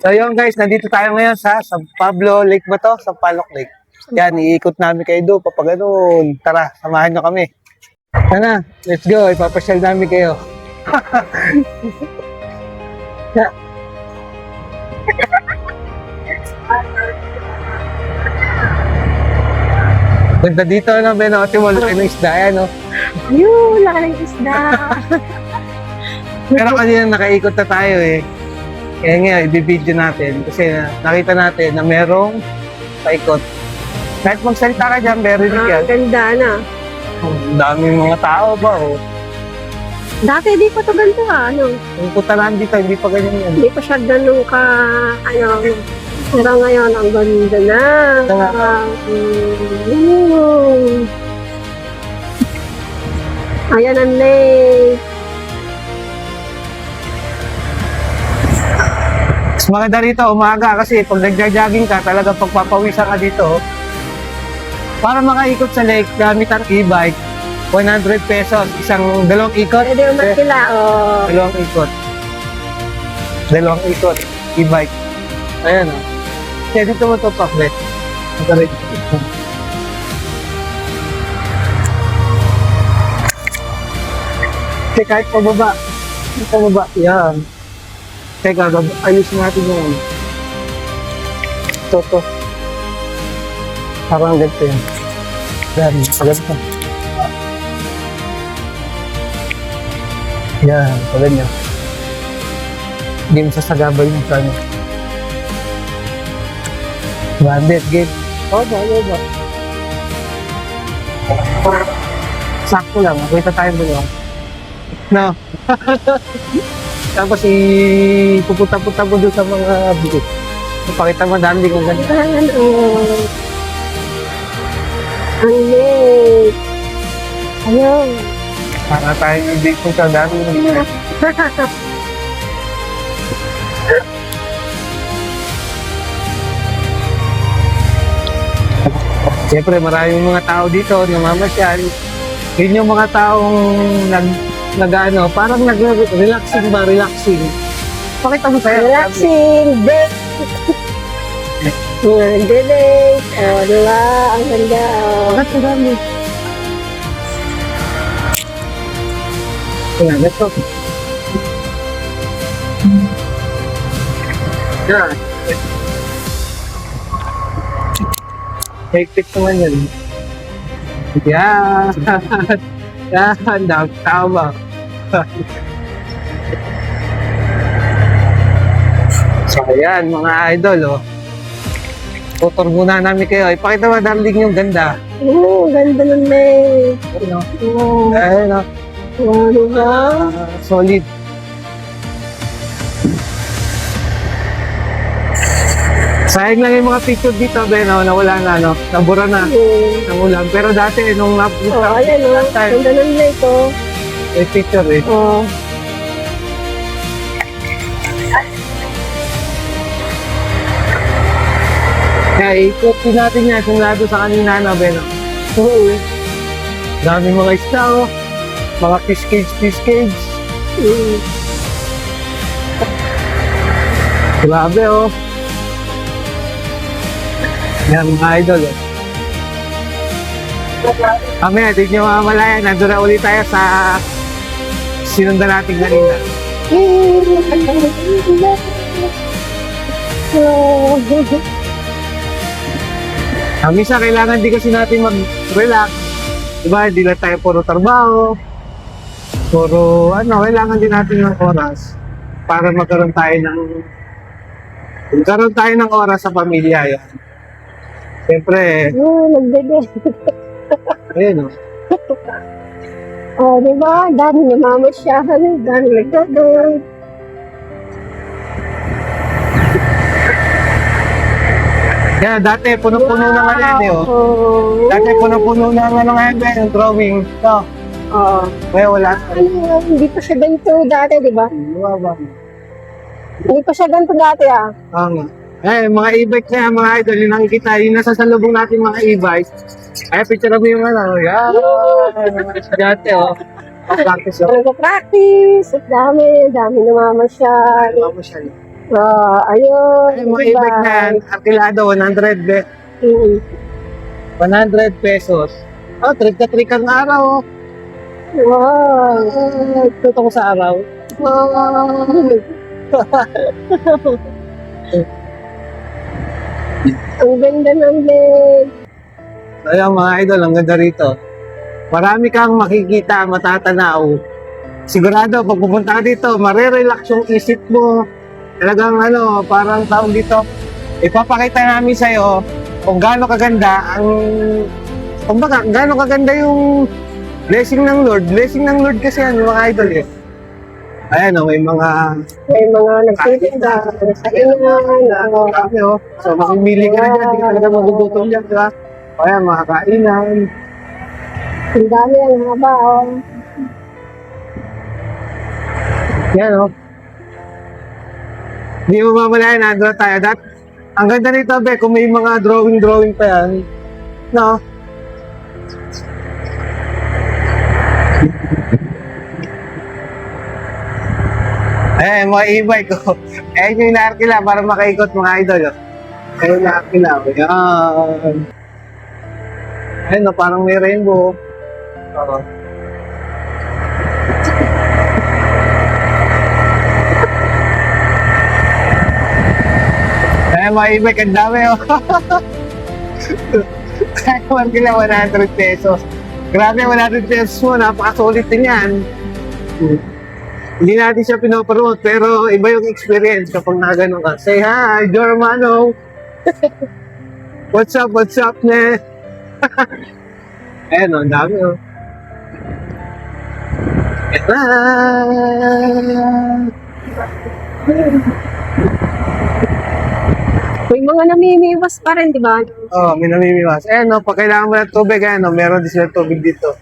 So yun guys, nandito tayo ngayon sa San Pablo Lake ba to? San Palok Lake. Yan, iikot namin kayo doon. Pag ganun, tara, samahan nyo kami. Sana, let's go. Ipapasyal namin kayo. Punta dito na, Benote mo, laki ng isda yan, no? Yun, laki ng isda. Pero kanina nakaikot na tayo eh. Kaya nga, ibibideo natin. Kasi nakita natin na merong paikot. Kahit magsalita ka dyan, meron yan. Ganda na. Ang daming mga tao ba, oh. Dati di pa to ganito ano. Yung putaran dito, hindi pa ganyan yan. Hindi pa siya ganun ka, pero ngayon, ang ganda na. Ayan ang lake. Mas maganda rito, umaga kasi pag nagja-jogging ka, talagang pagpapawisan ka dito. Para makaikot sa lake, gamit ang e-bike, 100 pesos, dalawang ikot. Pwede umakila, oh. Dalawang ikot, e-bike. Ayan, oh. Kaya dito mo ito, Paklet. Kasi kahit pababa, yan. Teka, ayusin natin yung ito. Parang ganito yan. Yan, ganito. Yan, ganyan. Hindi mo sasagabay yung kanya. Bandit, game. Oo ba? Sakto lang, makita tayo ba yun? No. Tapos pupunta mo doon sa mga bukit. Pakita mo dami kung ganda. Ayan, oh. Ang lake. Ayun. Para tayo hindi kung sa dami. Siyempre maraming mga tao dito, namamasyal. Yun yung mga taong nag-ano, parang relaxing. Pakita mo sa'yo. Relaxing day. Day. Oh, diba? Ang ganda. Oh. Bakit sa dami? Ayan, let's go. Yan. Hectic naman yan. Yan. Yan, tama. So, ayan, mga idol, oh. Tutor muna namin kayo. Ipakita mo, darling, yung ganda. Oo, ganda ng lake. Ayun, oh. Oh, Ayun, oh. wow, diba? Solid. Sayang lang yung mga picture dito, Ben, oh, nawala na, no? Nabura na. Ang ulan. Pero dati, nung Oh, ayan, oh. Ganda ng lake, oh. may picture eh. Oh. Kaya ikutin natin yan simulado sa kanina, no, Ben? Oo. Dami mga isda, oh. Mga fish cage. Grabe, oh. Yan, mga idol, oh. Kami, di nyo mamalayan, nandun na ulit tayo sa sinundan natin kanina. Minsan kailangan di kasi natin mag-relax. Diba, hindi lang tayo puro trabaho. Kailangan din natin ng oras para magkaroon tayo ng oras sa pamilya. Yan. Siyempre, Nagdede. ayun, oh. Oh, diba? Dami namamasyahan. Dami nagdede. Kaya dati, puno-puno na nga yan, eh, oh. Oh. Dati, puno-puno na nga yan, yung drawing. So, Oh. kaya wala. Hindi pa siya ganito dati, diba? Hindi pa siya ganito dati, ah. Mga e-bike na yan, mga idol, yung nakikita, yung nasa salubong natin mga e-bike. Ay, picture mo yung yan. Dati, oh. Practice, oh. Nagpa-practice. At dami namamasyal. Mamasyal. Ayun. Ay, mga e-bike na yan, arkilado, 100 pesos. Oh, trick na trick ang araw. Wow. Tuto ko sa araw. Wow. Ang ganda ng bed. Ayan mga idol, ang ganda rito. Marami kang makikita, matatanaw. Sigurado, pag pupunta ka dito, marirelax yung isip mo. Talagang parang tawag dito, ipapakita namin sa'yo kung gaano kaganda kumbaga, gaano kaganda yung blessing ng Lord. Blessing ng Lord kasi yan, mga idol eh. Ayan may mga Nagtitinda sa inan. kape So, makimili ka na dyan, hindi ka talaga magugutom dyan, di ba? Ayan, mga kainan. Ang dami ang haba, oh. Yan Hindi mo mamalayan, nandun na tayo. Ang ganda nito, be, kung may mga drawing pa yan. No? Eh, mga e-bike ko. Ayan yung inaarkila para makaikot mga idol. Ayan yung inaarkila. Ayan. Ayan parang may rainbow. Oo. Ayan mga e-bike, ang dami Kaya naman kila 100 pesos. Grabe, 100 pesos mo, napakasulit din yan. Hindi natin siya pinopromote, pero iba yung experience kapag nakaganon ka. Say hi, Jormano! What's up, ne? Ayan ang dami May mga namimiwas pa rin, di ba? may namimiwas. Ayan pag kailangan mo ng tubig, meron din sila tubig dito.